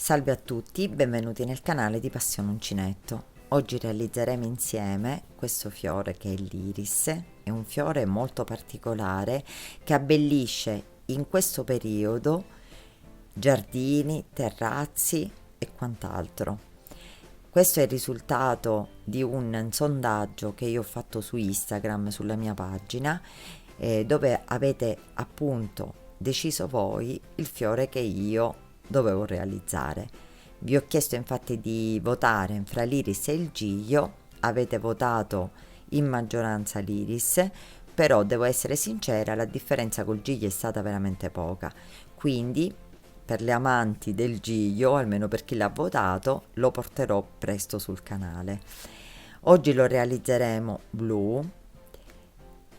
Salve a tutti, benvenuti nel canale di Passione Uncinetto. Oggi realizzeremo insieme questo fiore che è l'iris. È un fiore molto particolare che abbellisce in questo periodo giardini, terrazzi e quant'altro. Questo è il risultato di un sondaggio che io ho fatto su Instagram, sulla mia pagina, dove avete appunto deciso voi il fiore che io dovevo realizzare. Vi ho chiesto infatti di votare fra l'iris e il giglio, avete votato in maggioranza l'iris, però devo essere sincera, la differenza col giglio è stata veramente poca, quindi per le amanti del giglio, almeno per chi l'ha votato, lo porterò presto sul canale. Oggi lo realizzeremo blu,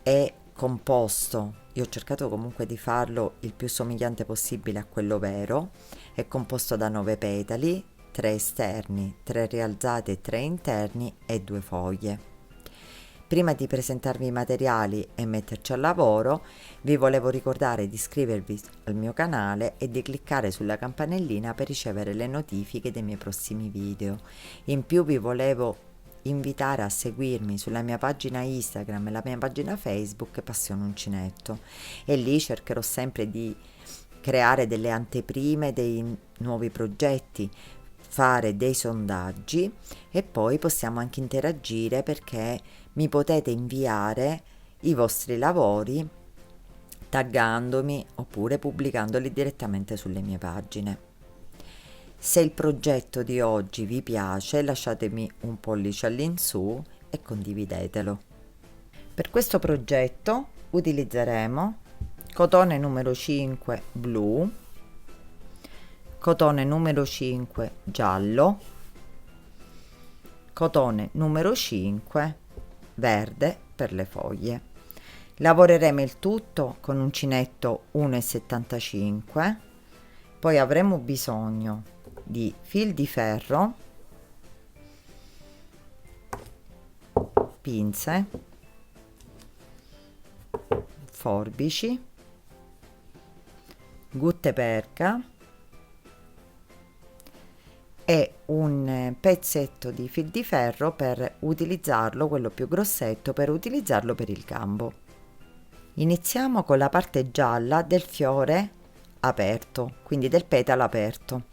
è composto, io ho cercato comunque di farlo il più somigliante possibile a quello vero, è composto da 9 petali, 3 esterni, 3 rialzati e 3 interni e 2 foglie. Prima di presentarvi i materiali e metterci al lavoro, vi volevo ricordare di iscrivervi al mio canale e di cliccare sulla campanellina per ricevere le notifiche dei miei prossimi video. In più vi volevo invitare a seguirmi sulla mia pagina Instagram e la mia pagina Facebook Passione Uncinetto, e lì cercherò sempre di creare delle anteprime dei nuovi progetti, fare dei sondaggi e poi possiamo anche interagire, perché mi potete inviare i vostri lavori taggandomi oppure pubblicandoli direttamente sulle mie pagine. Se il progetto di oggi vi piace, lasciatemi un pollice all'insù e condividetelo. Per questo progetto utilizzeremo cotone numero 5 blu, cotone numero 5 giallo, cotone numero 5 verde per le foglie. Lavoreremo il tutto con uncinetto 1,75, poi avremo bisogno di fil di ferro, pinze, forbici, gutte perca e un pezzetto di fil di ferro per utilizzarlo, quello più grossetto, per utilizzarlo per il gambo. Iniziamo con la parte gialla del fiore aperto, quindi del petalo aperto.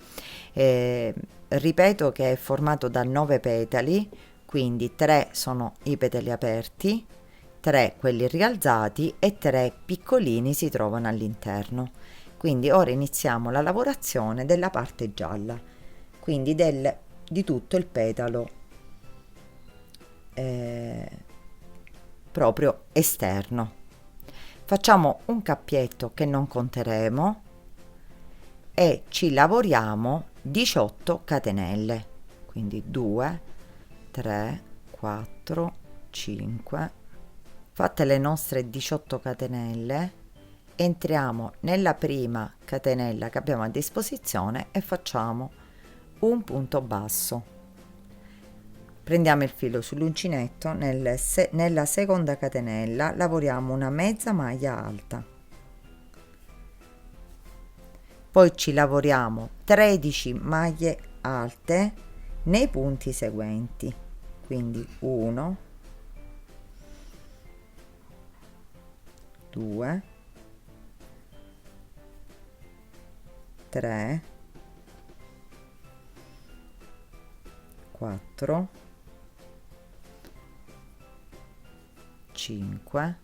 Ripeto che è formato da 9 petali, quindi 3 sono i petali aperti, 3 quelli rialzati e 3 piccolini si trovano all'interno. Quindi ora iniziamo la lavorazione della parte gialla, quindi di tutto il petalo proprio esterno. Facciamo un cappietto che non conteremo e ci lavoriamo 18 catenelle, quindi 2, 3, 4, 5. Fatte le nostre 18 catenelle, entriamo nella prima catenella che abbiamo a disposizione e facciamo un punto basso. Prendiamo il filo sull'uncinetto, nella seconda catenella lavoriamo una mezza maglia alta, poi ci lavoriamo 13 maglie alte nei punti seguenti, quindi 1, 2, 3, 4, 5,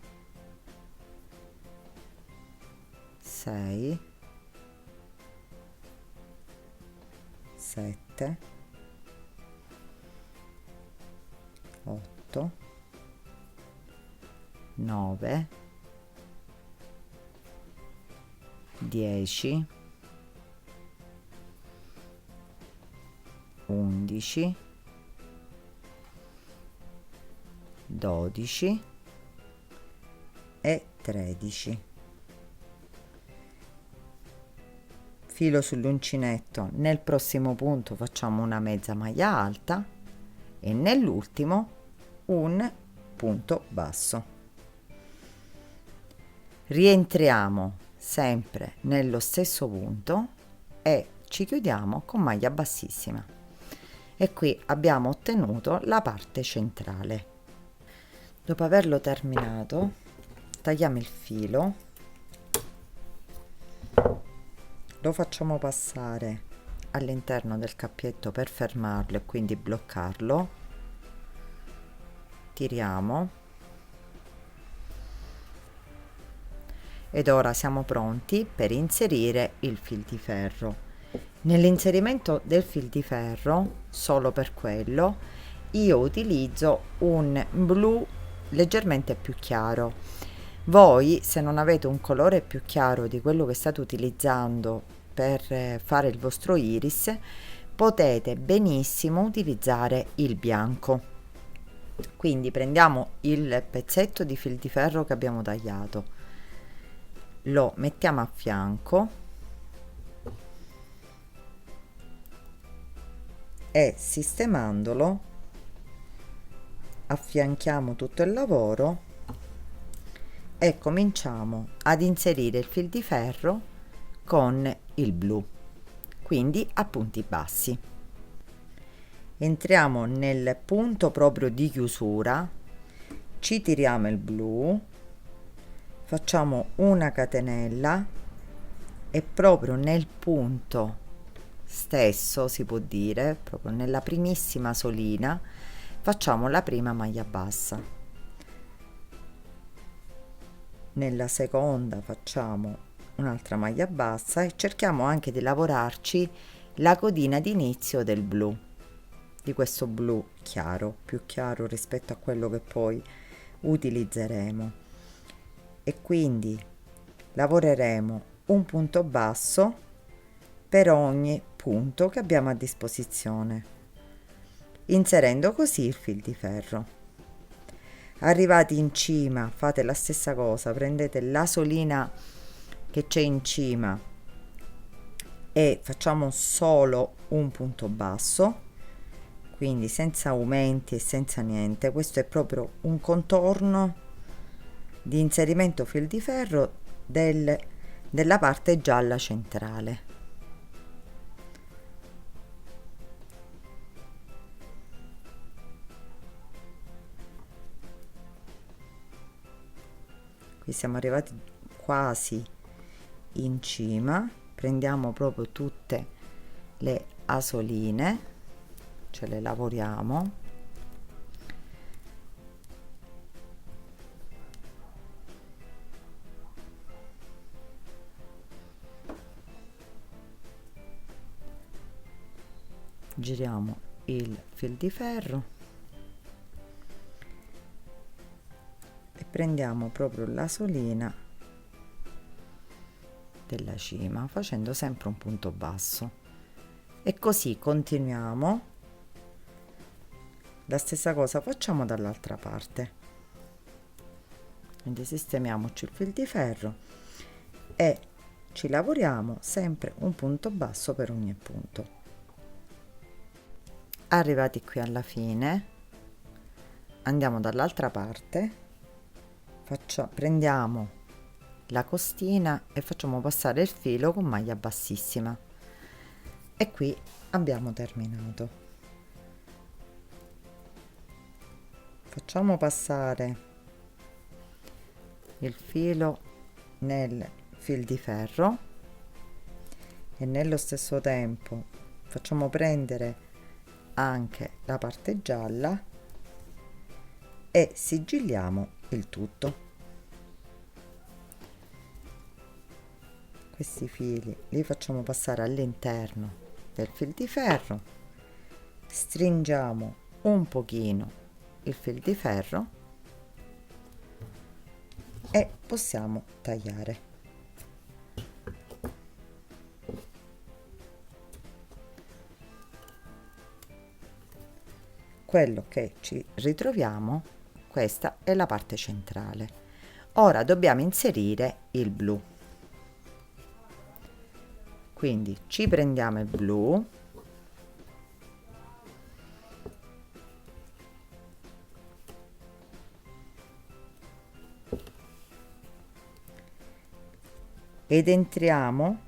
6, 7, 8, 9, 10, 11, 12 e 13. Filo sull'uncinetto, nel prossimo punto facciamo una mezza maglia alta e nell'ultimo un punto basso. Rientriamo sempre nello stesso punto e ci chiudiamo con maglia bassissima e qui abbiamo ottenuto la parte centrale. Dopo averlo terminato, tagliamo il filo, lo facciamo passare all'interno del cappietto per fermarlo e quindi bloccarlo, tiriamo ed ora siamo pronti per inserire il fil di ferro. Nell'inserimento del fil di ferro, solo per quello, io utilizzo un blu leggermente più chiaro. Voi, se non avete un colore più chiaro di quello che state utilizzando per fare il vostro iris, potete benissimo utilizzare il bianco. Quindi prendiamo il pezzetto di fil di ferro che abbiamo tagliato, lo mettiamo a fianco e sistemandolo affianchiamo tutto il lavoro e cominciamo ad inserire il fil di ferro con il blu, quindi a punti bassi. Entriamo nel punto proprio di chiusura, ci tiriamo il blu, facciamo una catenella e proprio nel punto stesso, si può dire, proprio nella primissima solina, facciamo la prima maglia bassa. Nella seconda facciamo un'altra maglia bassa e cerchiamo anche di lavorarci la codina d'inizio del blu, di questo blu chiaro, più chiaro rispetto a quello che poi utilizzeremo, e quindi lavoreremo un punto basso per ogni punto che abbiamo a disposizione, inserendo così il fil di ferro. Arrivati in cima fate la stessa cosa, prendete la solina che c'è in cima e facciamo solo un punto basso, quindi senza aumenti e senza niente. Questo è proprio un contorno di inserimento fil di ferro della parte gialla centrale. Qui siamo arrivati quasi in cima, prendiamo proprio tutte le asoline, ce le lavoriamo. Giriamo il fil di ferro e prendiamo proprio la solina della cima, facendo sempre un punto basso, e così continuiamo. La stessa cosa facciamo dall'altra parte, quindi sistemiamoci il fil di ferro e ci lavoriamo sempre un punto basso per ogni punto. Arrivati qui alla fine, andiamo dall'altra parte, prendiamo la costina e facciamo passare il filo con maglia bassissima, e qui abbiamo terminato. Facciamo passare il filo nel fil di ferro e nello stesso tempo facciamo prendere anche la parte gialla e sigilliamo il tutto. Questi fili li facciamo passare all'interno del fil di ferro, stringiamo un pochino il fil di ferro e possiamo tagliare. Quello che ci ritroviamo, questa è la parte centrale. Ora dobbiamo inserire il blu, quindi ci prendiamo il blu, ed entriamo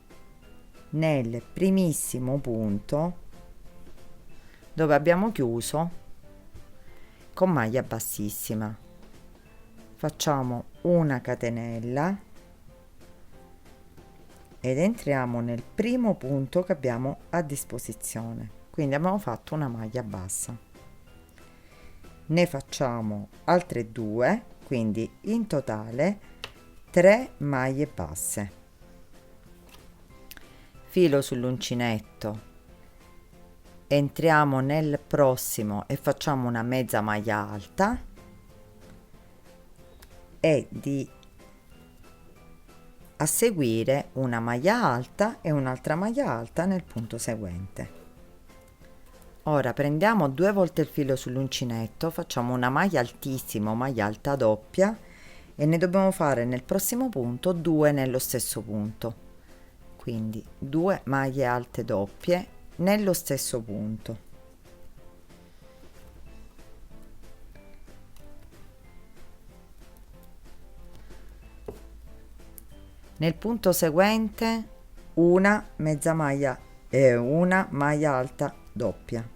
nel primissimo punto dove abbiamo chiuso con maglia bassissima. Facciamo una catenella ed entriamo nel primo punto che abbiamo a disposizione, quindi abbiamo fatto una maglia bassa. Ne facciamo altre due, quindi in totale 3 maglie basse. Filo sull'uncinetto, entriamo nel prossimo e facciamo una mezza maglia alta e a seguire una maglia alta e un'altra maglia alta nel punto seguente. Ora prendiamo 2 volte il filo sull'uncinetto, facciamo una maglia altissima o maglia alta doppia e ne dobbiamo fare nel prossimo punto 2 nello stesso punto, quindi 2 maglie alte doppie nello stesso punto. Nel punto seguente una mezza maglia e una maglia alta doppia.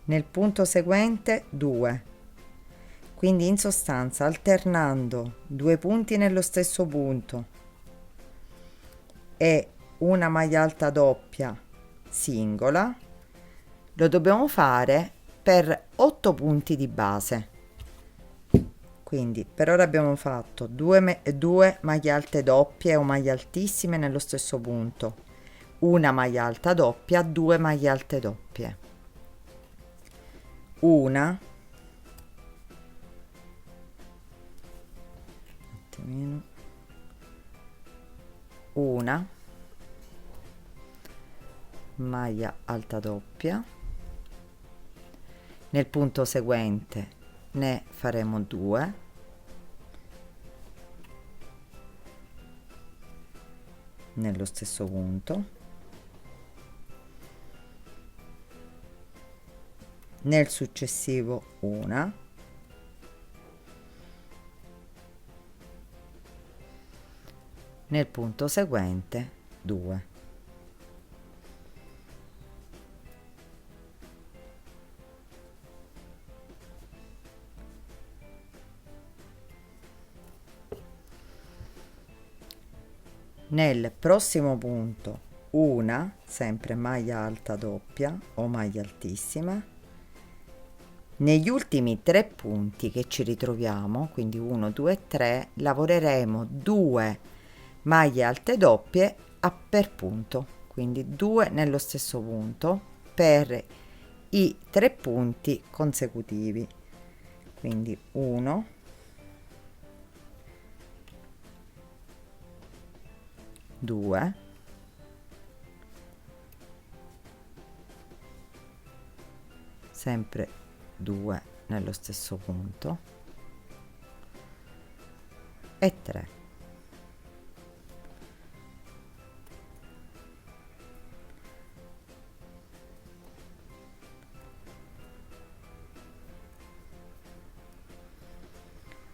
Nel punto seguente 2. Quindi in sostanza alternando 2 punti nello stesso punto e una maglia alta doppia singola, lo dobbiamo fare per 8 punti di base. Quindi per ora abbiamo fatto 2 maglie alte doppie o maglie altissime nello stesso punto, una maglia alta doppia, 2 maglie alte doppie, una maglia alta doppia, nel punto seguente ne faremo 2, nello stesso punto, nel successivo una, nel punto seguente 2. Nel prossimo punto una, sempre maglia alta doppia o maglia altissima. Negli ultimi 3 punti che ci ritroviamo, quindi 1, 2, 3, lavoreremo 2 maglie alte doppie per punto, quindi 2 nello stesso punto per i 3 punti consecutivi, quindi 1, 2, sempre 2 nello stesso punto e 3.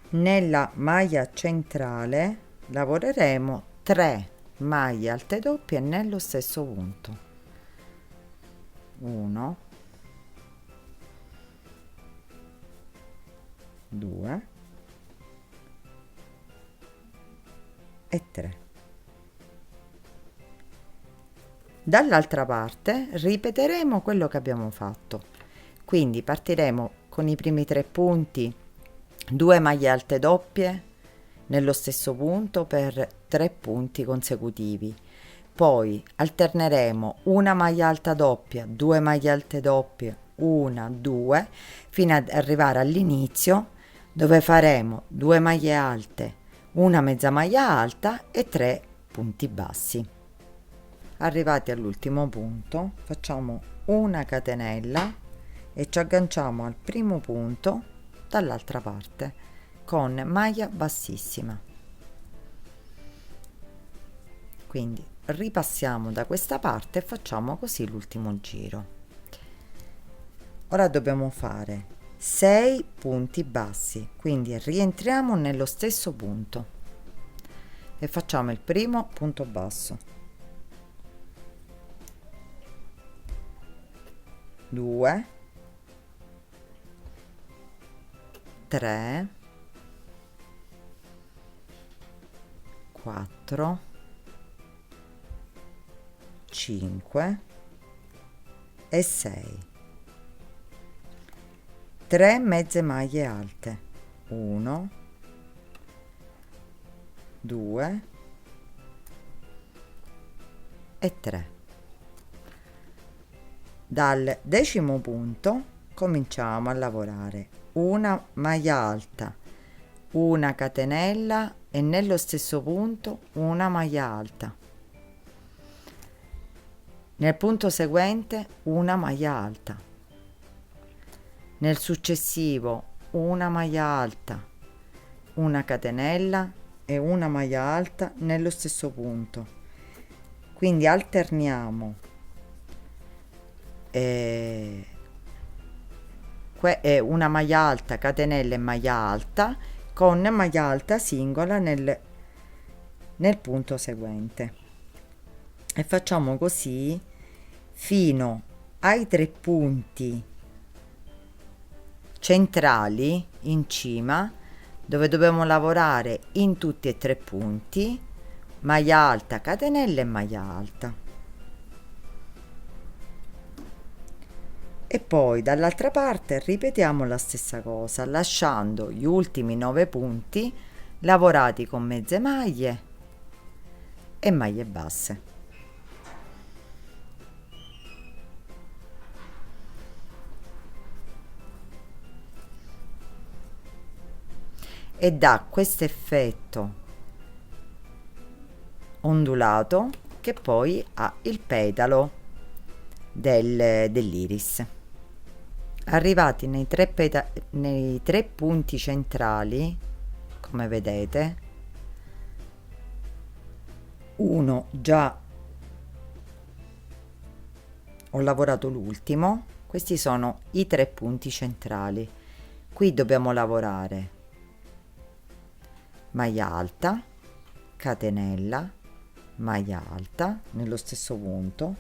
Nella maglia centrale lavoreremo 3 maglie alte doppie nello stesso punto, 1, 2 e 3. Dall'altra parte ripeteremo quello che abbiamo fatto, quindi partiremo con i primi 3 punti, 2 maglie alte doppie nello stesso punto per 3 punti consecutivi, poi alterneremo una maglia alta doppia, 2 maglie alte doppie, 1, 2, fino ad arrivare all'inizio dove faremo 2 maglie alte, una mezza maglia alta e 3 punti bassi. Arrivati all'ultimo punto facciamo una catenella e ci agganciamo al primo punto dall'altra parte con maglia bassissima. Quindi ripassiamo da questa parte e facciamo così l'ultimo giro. Ora dobbiamo fare 6 punti bassi, quindi rientriamo nello stesso punto, e facciamo il primo punto basso, 2, 3, 4, 5 e 6. 3 mezze maglie alte, 1, 2 e 3. Dal 10° punto cominciamo a lavorare una maglia alta, una catenella e nello stesso punto una maglia alta. Nel punto seguente una maglia alta. Nel successivo una maglia alta, una catenella e una maglia alta nello stesso punto. Quindi alterniamo una maglia alta, catenella e maglia alta con maglia alta singola nel punto seguente, e facciamo così fino ai 3 punti centrali in cima, dove dobbiamo lavorare in tutti e 3 punti maglia alta, catenella e maglia alta. E poi dall'altra parte ripetiamo la stessa cosa, lasciando gli ultimi 9 punti lavorati con mezze maglie e maglie basse. E dà questo effetto ondulato che poi ha il petalo dell'iris. Arrivati nei 3 punti centrali, come vedete, uno già ho lavorato l'ultimo. Questi sono i 3 punti centrali. Qui dobbiamo lavorare maglia alta, catenella, maglia alta nello stesso punto,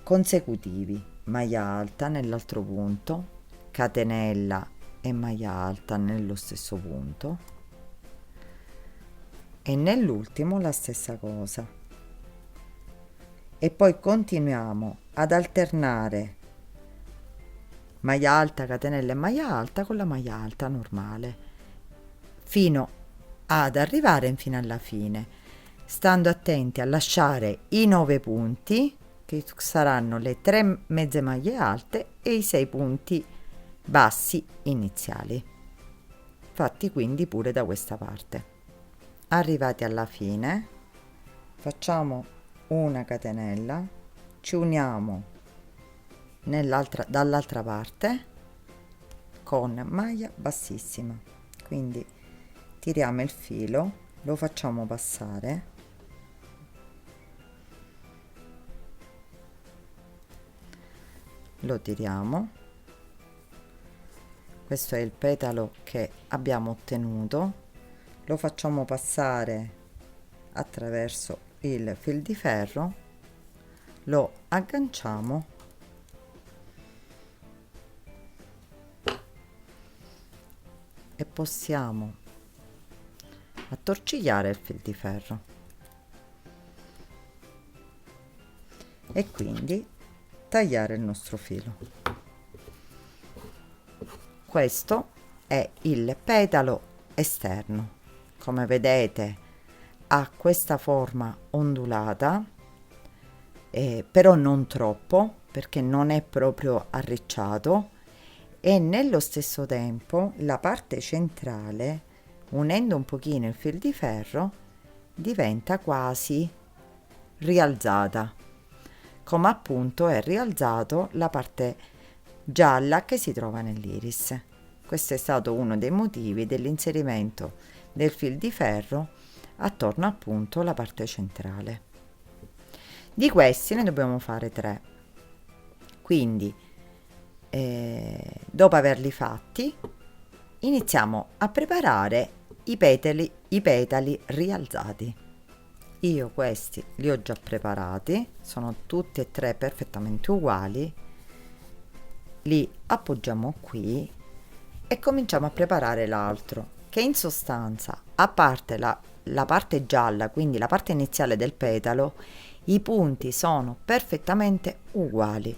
consecutivi, maglia alta nell'altro punto, catenella e maglia alta nello stesso punto, e nell'ultimo la stessa cosa. E poi continuiamo ad alternare maglia alta, catenella e maglia alta con la maglia alta normale fino ad arrivare fino alla fine, stando attenti a lasciare i 9 punti che saranno le 3 mezze maglie alte e i 6 punti bassi iniziali, fatti quindi pure da questa parte. Arrivati alla fine facciamo una catenella, ci uniamo dall'altra parte con maglia bassissima, quindi tiriamo il filo, lo facciamo passare, lo tiriamo. Questo è il petalo che abbiamo ottenuto, lo facciamo passare attraverso il fil di ferro, lo agganciamo e possiamo attorcigliare il fil di ferro e quindi tagliare il nostro filo. Questo è il petalo esterno. Come vedete ha questa forma ondulata, però non troppo, perché non è proprio arricciato, e nello stesso tempo la parte centrale, unendo un pochino il fil di ferro, diventa quasi rialzata, come appunto è rialzato la parte gialla che si trova nell'iris. Questo è stato uno dei motivi dell'inserimento del fil di ferro attorno appunto alla parte centrale. Di questi ne dobbiamo fare 3. Quindi dopo averli fatti iniziamo a preparare i petali i petali rialzati. Io questi li ho già preparati, sono tutti e tre perfettamente uguali. Li appoggiamo qui e cominciamo a preparare l'altro, che in sostanza, a parte la parte gialla, quindi la parte iniziale del petalo, i punti sono perfettamente uguali.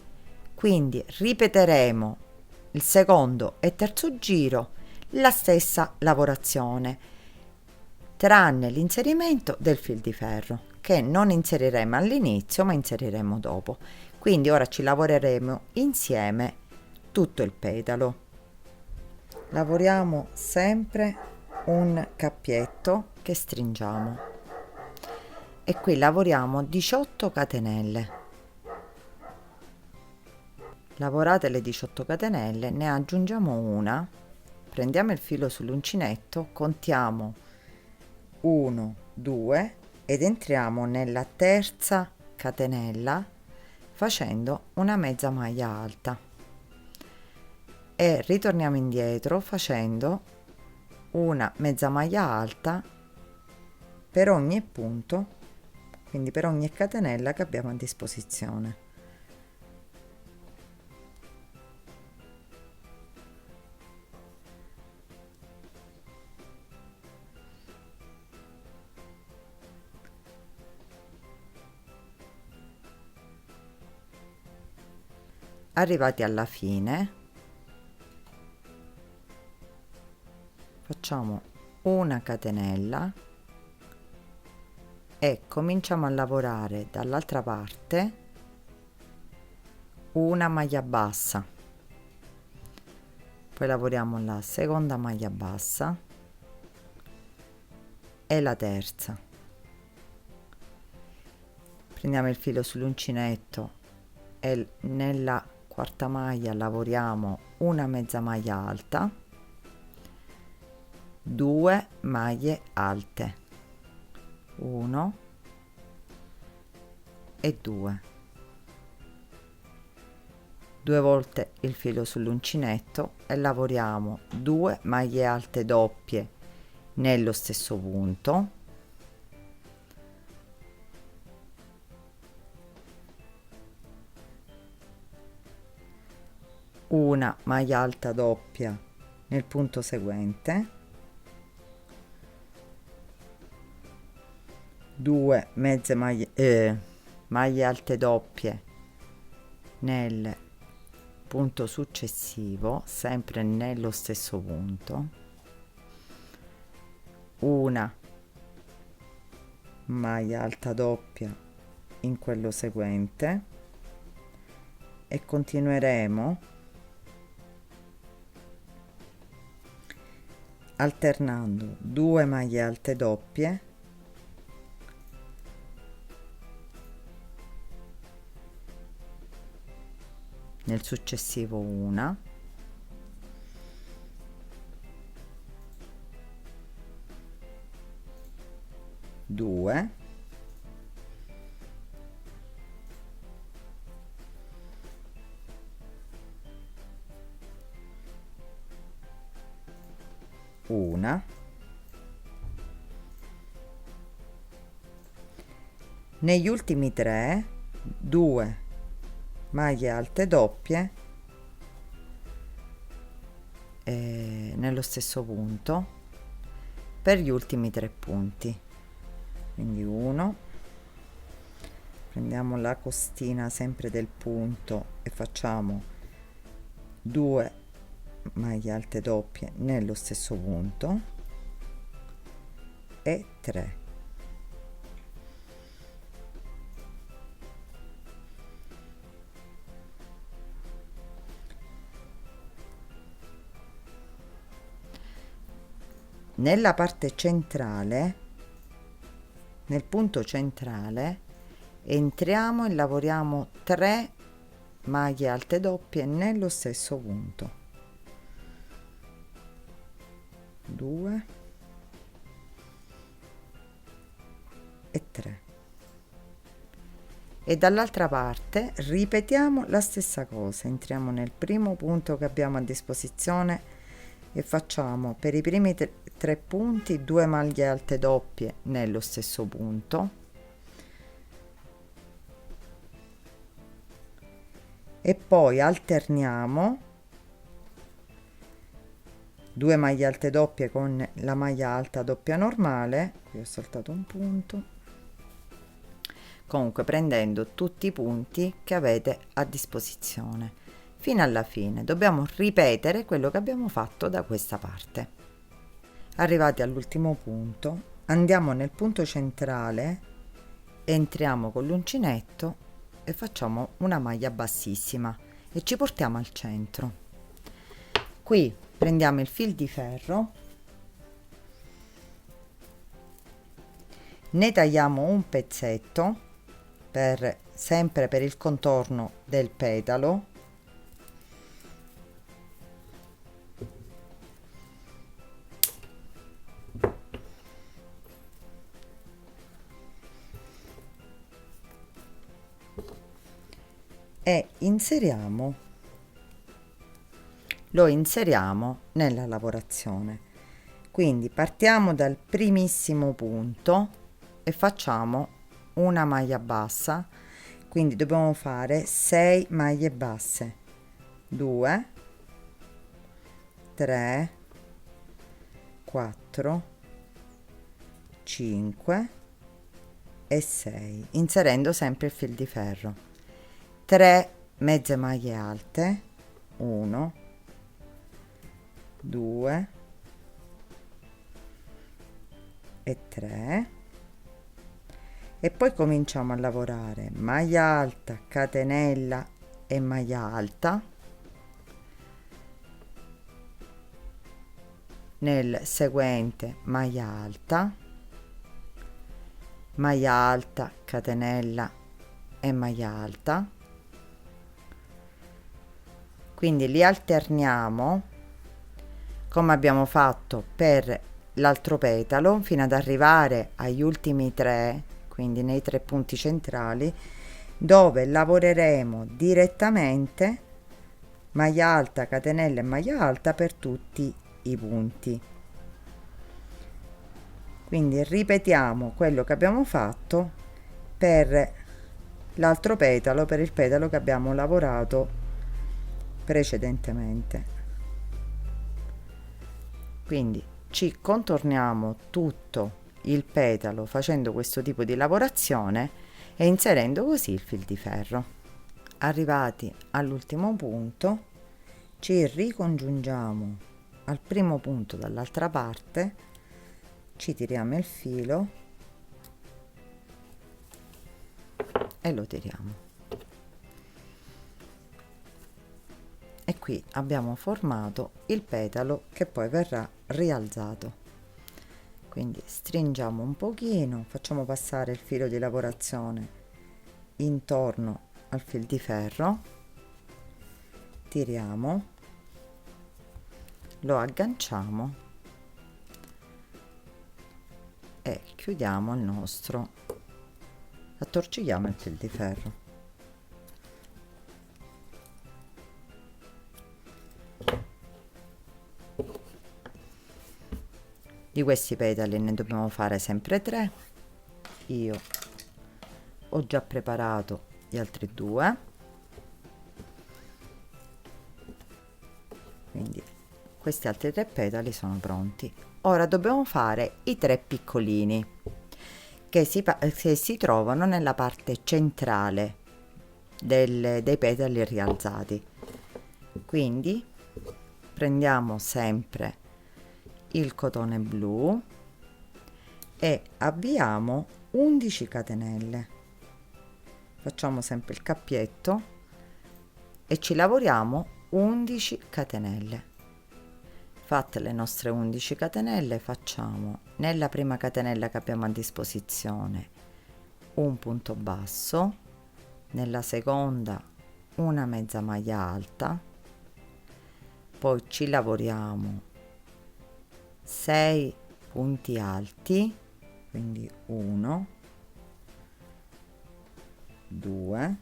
Quindi ripeteremo il secondo e terzo giro la stessa lavorazione, tranne l'inserimento del fil di ferro, che non inseriremo all'inizio ma inseriremo dopo. Quindi ora ci lavoreremo insieme tutto il petalo. Lavoriamo sempre un cappietto che stringiamo e qui lavoriamo 18 catenelle. Lavorate le 18 catenelle, ne aggiungiamo una, prendiamo il filo sull'uncinetto, contiamo 1, 2 ed entriamo nella terza catenella facendo una mezza maglia alta e ritorniamo indietro facendo una mezza maglia alta per ogni punto, quindi per ogni catenella che abbiamo a disposizione. Arrivati alla fine facciamo una catenella e cominciamo a lavorare dall'altra parte una maglia bassa, poi lavoriamo la seconda maglia bassa e la terza, prendiamo il filo sull'uncinetto e nella quarta maglia lavoriamo una mezza maglia alta, 2 maglie alte, 1 e 2, 2 volte il filo sull'uncinetto e lavoriamo 2 maglie alte doppie nello stesso punto, una maglia alta doppia nel punto seguente, 2 mezze maglie alte doppie nel punto successivo, sempre nello stesso punto, una maglia alta doppia in quello seguente e continueremo alternando 2 maglie alte doppie nel successivo una, due, una, negli ultimi 3 2 maglie alte doppie nello stesso punto per gli ultimi 3 punti, quindi 1, prendiamo la costina sempre del punto e facciamo 2 maglie alte doppie nello stesso punto e 3. Nella parte centrale, nel punto centrale, entriamo e lavoriamo 3 maglie alte doppie nello stesso punto, 2 e 3, e dall'altra parte ripetiamo la stessa cosa, entriamo nel primo punto che abbiamo a disposizione e facciamo per i primi tre punti 2 maglie alte doppie nello stesso punto e poi alterniamo 2 maglie alte doppie con la maglia alta doppia normale. Qui ho saltato un punto, comunque prendendo tutti i punti che avete a disposizione fino alla fine. Dobbiamo ripetere quello che abbiamo fatto da questa parte. Arrivati all'ultimo punto, andiamo nel punto centrale, entriamo con l'uncinetto e facciamo una maglia bassissima e ci portiamo al centro. Qui prendiamo il fil di ferro, ne tagliamo un pezzetto sempre per il contorno del petalo e lo inseriamo nella lavorazione. Quindi partiamo dal primissimo punto e facciamo una maglia bassa, quindi dobbiamo fare 6 maglie basse, 2 3 4 5 e 6, inserendo sempre il fil di ferro. 3 mezze maglie alte, 1 2 e 3, e poi cominciamo a lavorare maglia alta, catenella e maglia alta nel seguente maglia alta, catenella e maglia alta. Quindi li alterniamo come abbiamo fatto per l'altro petalo fino ad arrivare agli ultimi 3, quindi nei 3 punti centrali, dove lavoreremo direttamente maglia alta, catenella e maglia alta per tutti i punti. Quindi ripetiamo quello che abbiamo fatto per l'altro petalo, per il petalo che abbiamo lavorato precedentemente. Quindi ci contorniamo tutto il petalo facendo questo tipo di lavorazione e inserendo così il fil di ferro. Arrivati all'ultimo punto, ci ricongiungiamo al primo punto dall'altra parte, ci tiriamo il filo e lo tiriamo. E qui abbiamo formato il petalo che poi verrà rialzato. Quindi stringiamo un pochino, facciamo passare il filo di lavorazione intorno al fil di ferro, tiriamo, lo agganciamo e chiudiamo il nostro, attorcigliamo il fil di ferro. Di questi petali ne dobbiamo fare sempre 3. Io ho già preparato gli altri 2, quindi questi altri 3 petali sono pronti. Ora dobbiamo fare i 3 piccolini che si trovano nella parte centrale dei petali rialzati. Quindi prendiamo sempre il cotone blu e avviamo 11 catenelle, facciamo sempre il cappietto e ci lavoriamo 11 catenelle. Fatte le nostre 11 catenelle, facciamo nella prima catenella che abbiamo a disposizione un punto basso, nella seconda una mezza maglia alta, poi ci lavoriamo 6 punti alti, quindi 1 2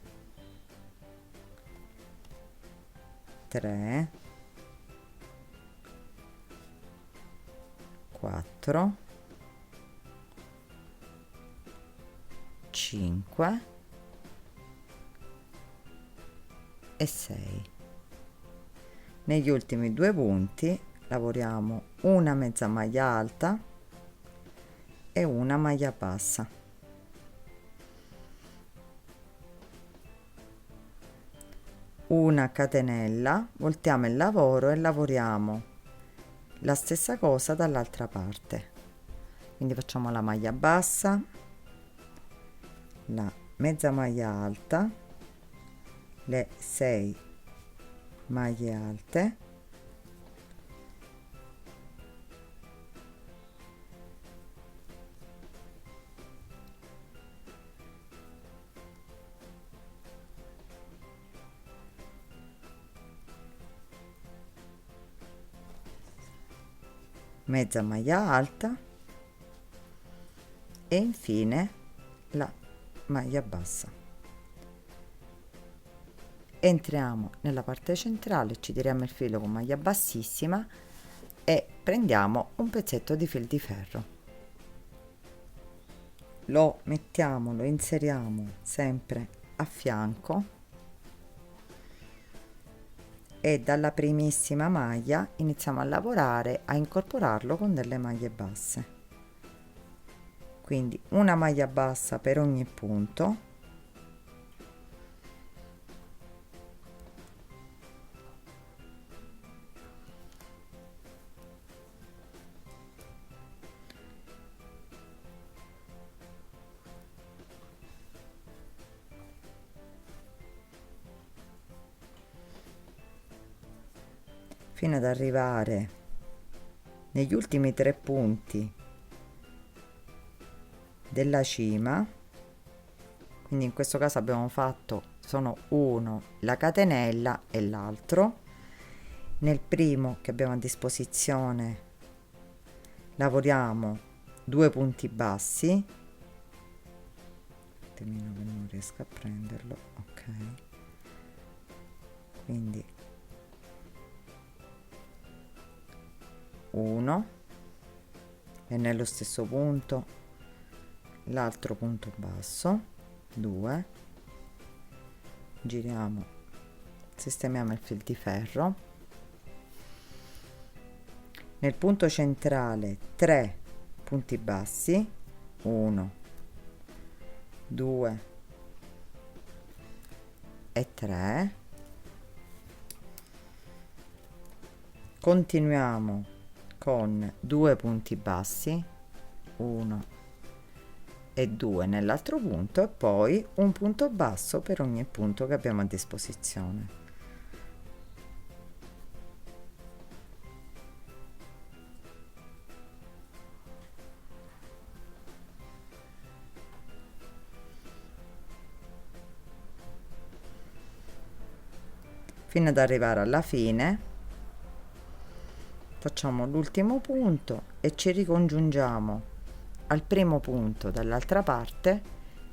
3 4, 5 e 6. Negli ultimi due punti lavoriamo una mezza maglia alta e una maglia bassa. Una catenella, voltiamo il lavoro e lavoriamo la stessa cosa dall'altra parte. Quindi facciamo la maglia bassa, la mezza maglia alta, le 6 maglie alte, mezza maglia alta e infine la maglia bassa. Entriamo nella parte centrale, ci tiriamo il filo con maglia bassissima e prendiamo un pezzetto di fil di ferro, lo mettiamo, lo inseriamo sempre a fianco e dalla primissima maglia iniziamo a lavorare a incorporarlo con delle maglie basse. Quindi una maglia bassa per ogni punto, fino ad arrivare negli ultimi 3 punti della cima. Quindi in questo caso abbiamo fatto, sono uno la catenella e l'altro. Nel primo che abbiamo a disposizione lavoriamo 2 punti bassi, termino che non riesco a prenderlo, ok, quindi 1 e nello stesso punto l'altro punto basso, 2, giriamo, sistemiamo il fil di ferro, nel punto centrale 3 punti bassi, 1, 2 e 3, continuiamo con 2 punti bassi, 1 e 2 nell'altro punto e poi un punto basso per ogni punto che abbiamo a disposizione. Fino ad arrivare alla fine. Facciamo l'ultimo punto e ci ricongiungiamo al primo punto dall'altra parte,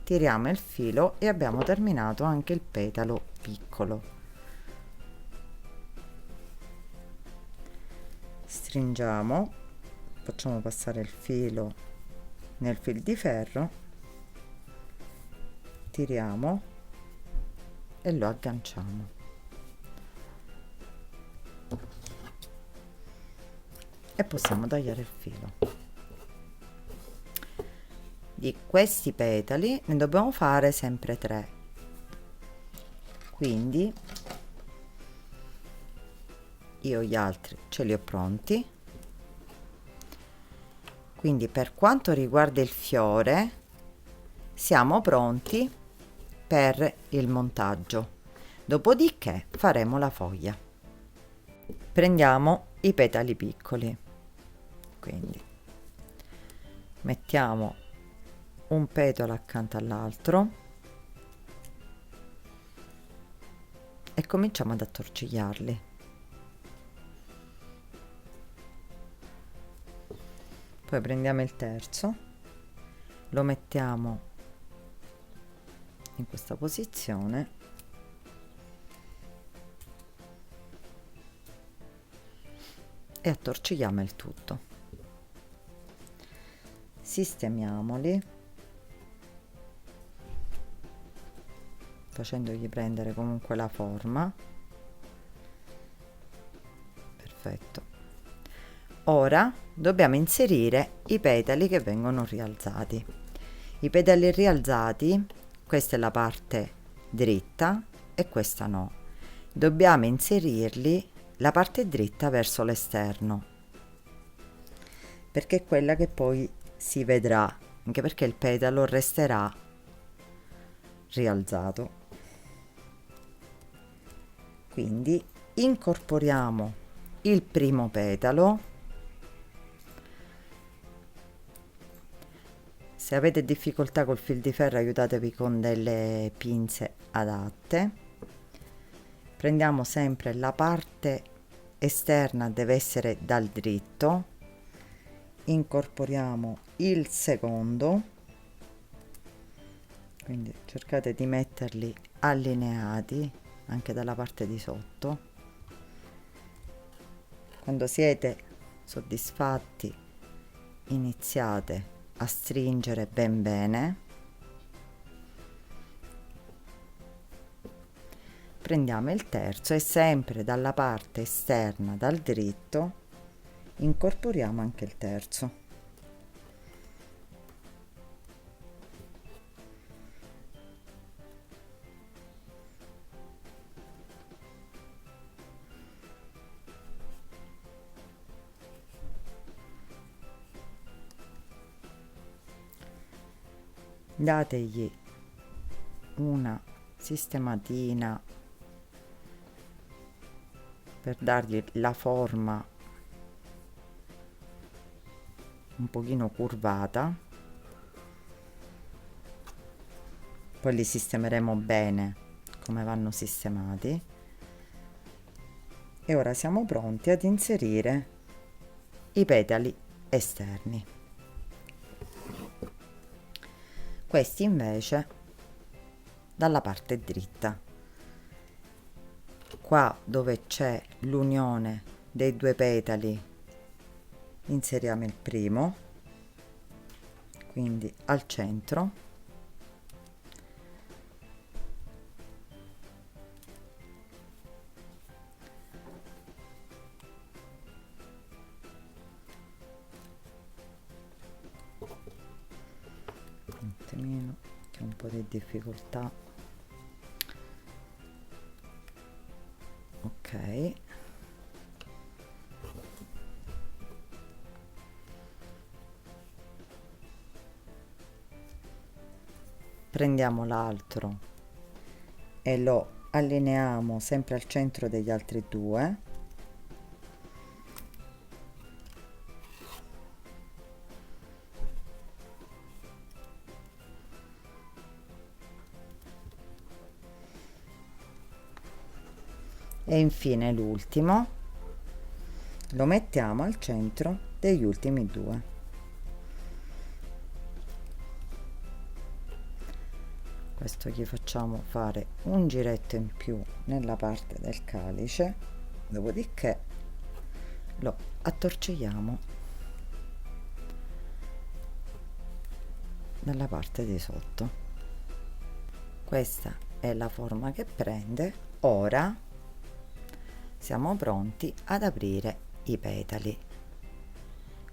tiriamo il filo e abbiamo terminato anche il petalo piccolo. Stringiamo, facciamo passare il filo nel fil di ferro, tiriamo e lo agganciamo. E possiamo tagliare il filo. Di questi petali ne dobbiamo fare sempre 3, quindi io gli altri ce li ho pronti. Quindi per quanto riguarda il fiore siamo pronti per il montaggio, dopodiché faremo la foglia. Prendiamo i petali piccoli, quindi mettiamo un petalo accanto all'altro e cominciamo ad attorcigliarli. Poi prendiamo il terzo, lo mettiamo in questa posizione e attorcigliamo il tutto. sistemiamoli facendogli prendere comunque la forma. Perfetto. Ora dobbiamo inserire i petali che vengono rialzati. I petali rialzati, questa è la parte dritta e questa no. Dobbiamo inserirli la parte dritta verso l'esterno, perché è quella che poi si vedrà, anche perché il petalo resterà rialzato. Quindi incorporiamo il primo petalo. Se avete difficoltà col fil di ferro, aiutatevi con delle pinze adatte. Prendiamo sempre la parte esterna, deve essere dal dritto. Incorporiamo il secondo, quindi cercate di metterli allineati anche dalla parte di sotto. Quando siete soddisfatti, iniziate a stringere ben bene. Prendiamo il terzo e sempre dalla parte esterna, dal dritto, incorporiamo anche il terzo. Dategli una sistematina per dargli la forma un pochino curvata, poi li sistemeremo bene come vanno sistemati. E ora siamo pronti ad inserire i petali esterni. Questi invece dalla parte dritta, qua dove c'è l'unione dei due petali inseriamo il primo, quindi al centro, un attimino che ho un po' di difficoltà. Ok, prendiamo l'altro e lo allineiamo sempre al centro degli altri due. E infine l'ultimo lo mettiamo al centro degli ultimi due. Questo gli facciamo fare un giretto in più nella parte del calice, dopodiché lo attorcigliamo dalla parte di sotto. Questa è la forma che prende. Ora siamo pronti ad aprire i petali.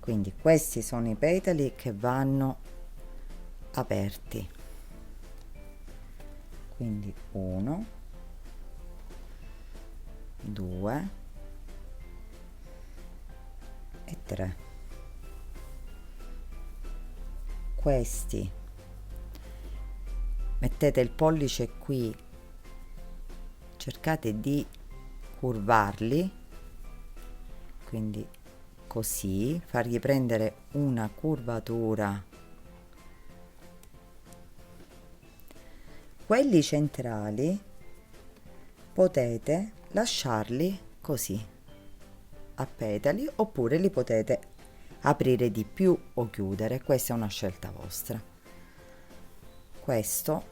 Quindi questi sono i petali che vanno aperti. Quindi 1, 2 e 3. Questi mettete il pollice qui, cercate di curvarli, quindi così, fargli prendere una curvatura. Quelli centrali potete lasciarli così a petali, oppure li potete aprire di più o chiudere, questa è una scelta vostra. Questo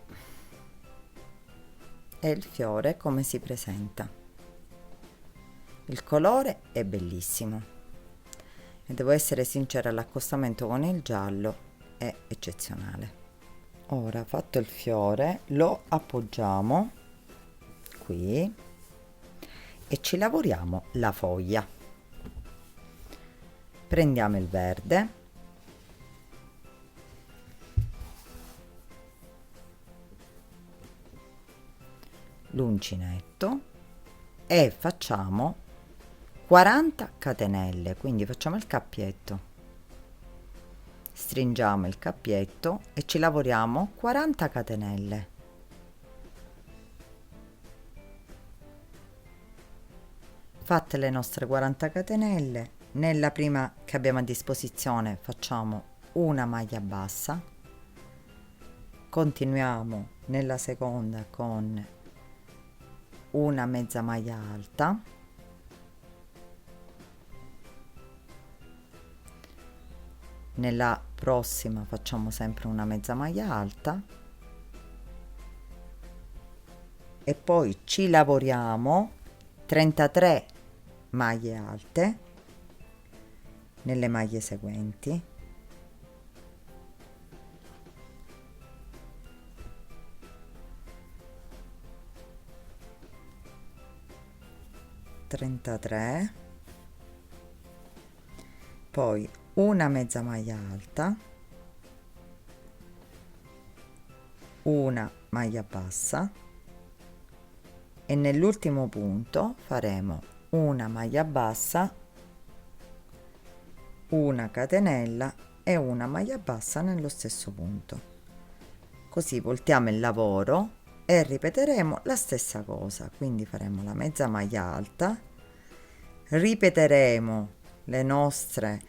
è il fiore come si presenta. Il colore è bellissimo e devo essere sincera, l'accostamento con il giallo è eccezionale. Ora, fatto il fiore, lo appoggiamo qui e ci lavoriamo la foglia. Prendiamo il verde, l'uncinetto e facciamo 40 catenelle, quindi facciamo il cappietto, stringiamo il cappietto e ci lavoriamo 40 catenelle. Fatte le nostre 40 catenelle, nella prima che abbiamo a disposizione facciamo una maglia bassa, continuiamo nella seconda con una mezza maglia alta, nella prossima facciamo sempre una mezza maglia alta e poi ci lavoriamo 33 maglie alte nelle maglie seguenti, poi una mezza maglia alta, una maglia bassa e nell'ultimo punto faremo una maglia bassa, una catenella e una maglia bassa nello stesso punto. Così voltiamo il lavoro e ripeteremo la stessa cosa, quindi faremo la mezza maglia alta, ripeteremo le nostre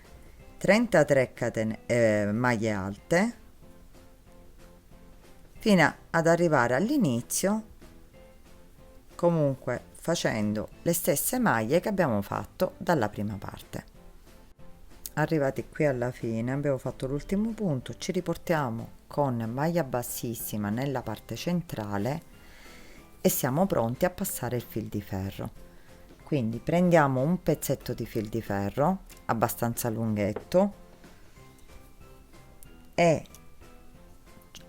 33 maglie alte fino ad arrivare all'inizio, comunque facendo le stesse maglie che abbiamo fatto dalla prima parte. Arrivati qui alla fine, abbiamo fatto l'ultimo punto, ci riportiamo con maglia bassissima nella parte centrale e siamo pronti a passare il fil di ferro. Quindi prendiamo un pezzetto di fil di ferro abbastanza lunghetto e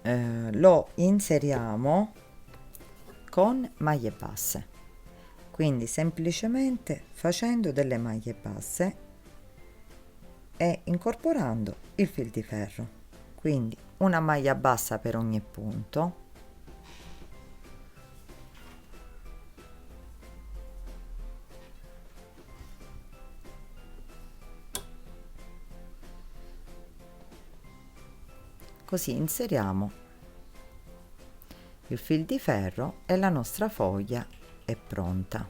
lo inseriamo con maglie basse, quindi semplicemente facendo delle maglie basse e incorporando il fil di ferro, quindi una maglia bassa per ogni punto, così inseriamo il fil di ferro e la nostra foglia è pronta.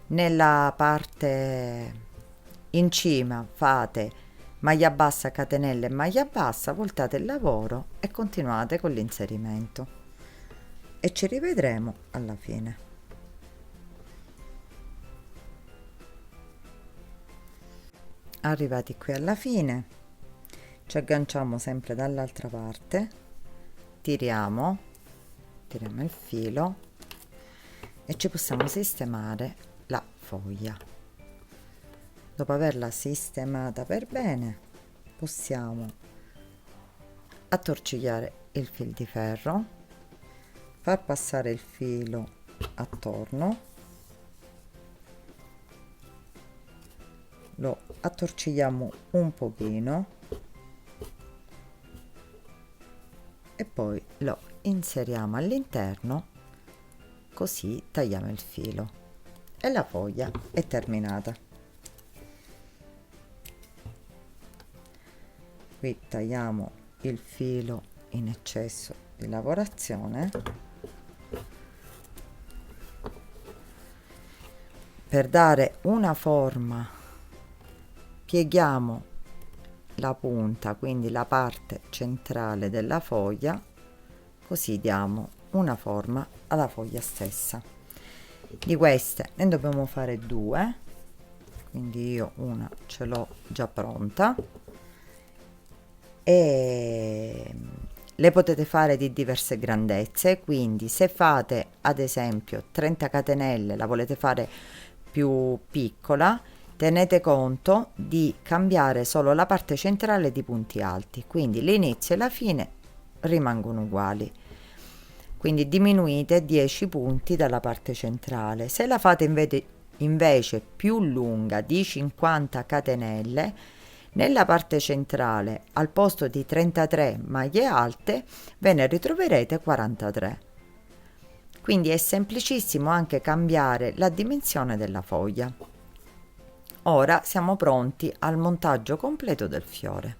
Nella parte in cima fate maglia bassa, catenelle e maglia bassa, voltate il lavoro e continuate con l'inserimento e ci rivedremo alla fine. Arrivati qui alla fine, ci agganciamo sempre dall'altra parte, tiriamo il filo e ci possiamo sistemare la foglia. Dopo averla sistemata per bene, possiamo attorcigliare il fil di ferro, far passare il filo attorno, lo attorcigliamo un pochino e poi lo inseriamo all'interno, così tagliamo il filo e la foglia è terminata. Qui tagliamo il filo in eccesso di lavorazione per dare una forma. Pieghiamo la punta, quindi la parte centrale della foglia, così diamo una forma alla foglia stessa. Di queste ne dobbiamo fare due, quindi io una ce l'ho già pronta e le potete fare di diverse grandezze, quindi se fate ad esempio 30 catenelle, la volete fare più piccola, tenete conto di cambiare solo la parte centrale di punti alti, quindi l'inizio e la fine rimangono uguali, quindi diminuite 10 punti dalla parte centrale. Se la fate invece più lunga di 50 catenelle, nella parte centrale al posto di 33 maglie alte ve ne ritroverete 43. Quindi è semplicissimo anche cambiare la dimensione della foglia. Ora siamo pronti al montaggio completo del fiore.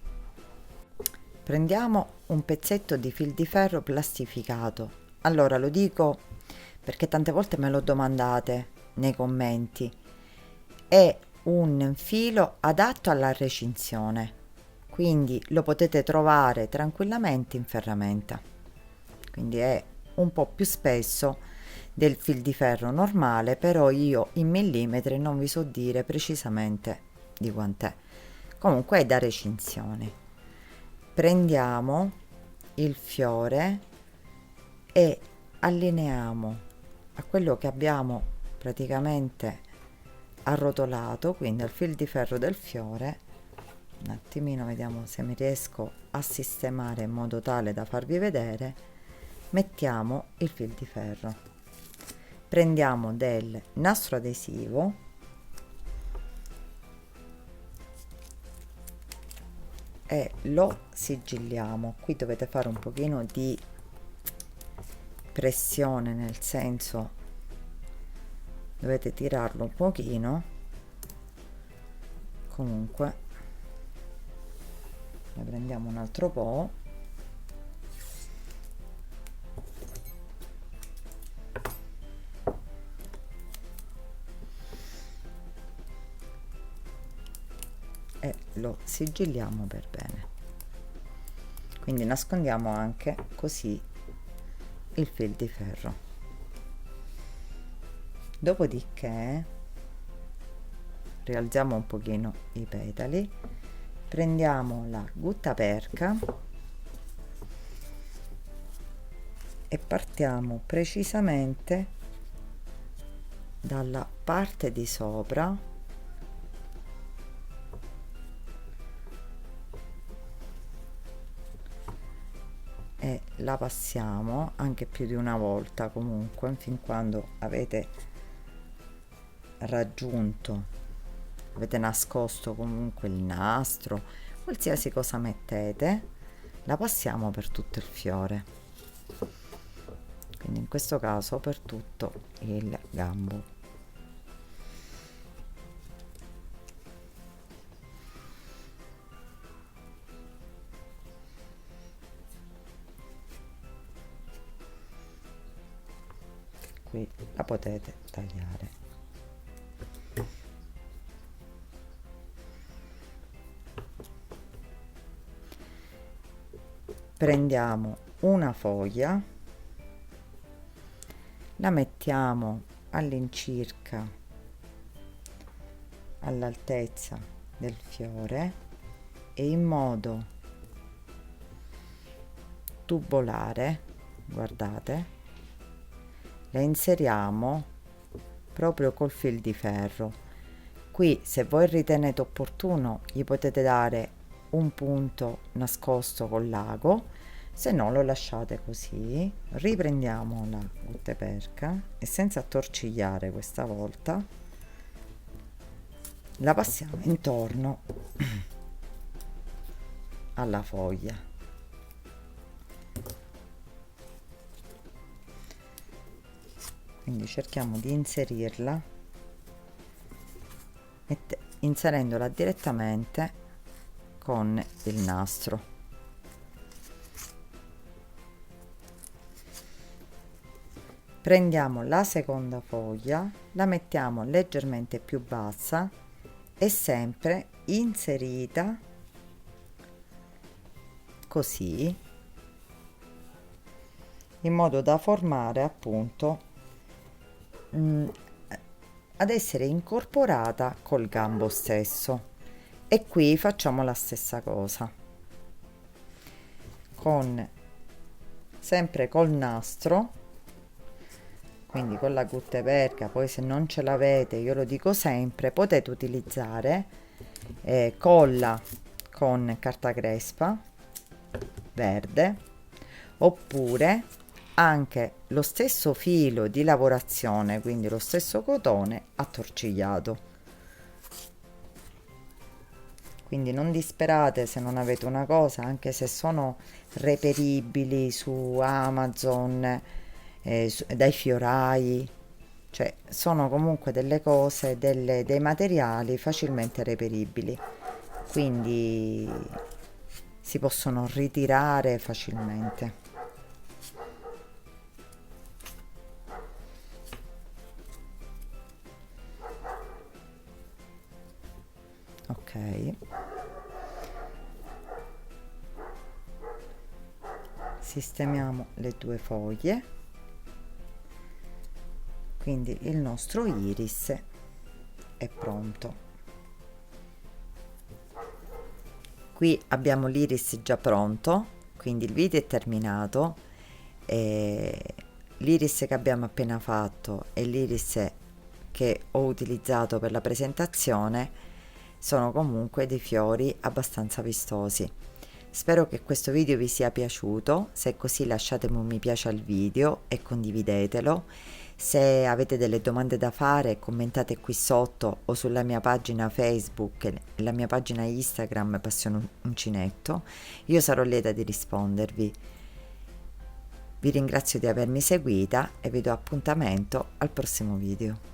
Prendiamo un pezzetto di fil di ferro plastificato. Allora lo dico perché tante volte me lo domandate nei commenti. È un filo adatto alla recinzione, quindi lo potete trovare tranquillamente in ferramenta, quindi è un po' più spesso del fil di ferro normale, però io in millimetri non vi so dire precisamente di quant'è, comunque è da recinzione. Prendiamo il fiore e allineiamo a quello che abbiamo praticamente arrotolato, quindi al fil di ferro del fiore. Un attimino vediamo se mi riesco a sistemare in modo tale da farvi vedere. Mettiamo il fil di ferro, prendiamo del nastro adesivo e lo sigilliamo. Qui dovete fare un pochino di pressione, nel senso dovete tirarlo un pochino. Comunque ne prendiamo un altro po'. E lo sigilliamo per bene, quindi nascondiamo anche così il fil di ferro. Dopodiché rialziamo un pochino i petali, prendiamo la guttaperca e partiamo precisamente dalla parte di sopra e la passiamo anche più di una volta, comunque fin quando avete raggiunto, avete nascosto comunque il nastro, qualsiasi cosa mettete, la passiamo per tutto il fiore, quindi in questo caso per tutto il gambo. Qui la potete tagliare. Prendiamo una foglia, la mettiamo all'incirca all'altezza del fiore e in modo tubolare, guardate, la inseriamo proprio col fil di ferro. Qui, se voi ritenete opportuno, gli potete dare un punto nascosto col l'ago, se no lo lasciate così. Riprendiamo la guttaperca e senza attorcigliare questa volta la passiamo intorno alla foglia. Quindi cerchiamo di inserirla inserendola direttamente con il nastro. Prendiamo la seconda foglia, la mettiamo leggermente più bassa e sempre inserita così, in modo da formare appunto ad essere incorporata col gambo stesso. E qui facciamo la stessa cosa sempre col nastro, quindi con la guttaperca. Poi se non ce l'avete, io lo dico sempre, potete utilizzare colla con carta crespa verde, oppure anche lo stesso filo di lavorazione, quindi lo stesso cotone attorcigliato. Quindi non disperate se non avete una cosa, anche se sono reperibili su Amazon, dai fiorai, cioè sono comunque delle cose, dei materiali facilmente reperibili, quindi si possono ritirare facilmente. Ok, sistemiamo le due foglie, quindi il nostro iris è pronto. Qui abbiamo l'iris già pronto, quindi il video è terminato. L'iris che abbiamo appena fatto e l'iris che ho utilizzato per la presentazione sono comunque dei fiori abbastanza vistosi. Spero che questo video vi sia piaciuto, se è così lasciatemi un mi piace al video e condividetelo. Se avete delle domande da fare, commentate qui sotto o sulla mia pagina Facebook e la mia pagina Instagram Passione Uncinetto. Io sarò lieta di rispondervi. Vi ringrazio di avermi seguita e vi do appuntamento al prossimo video.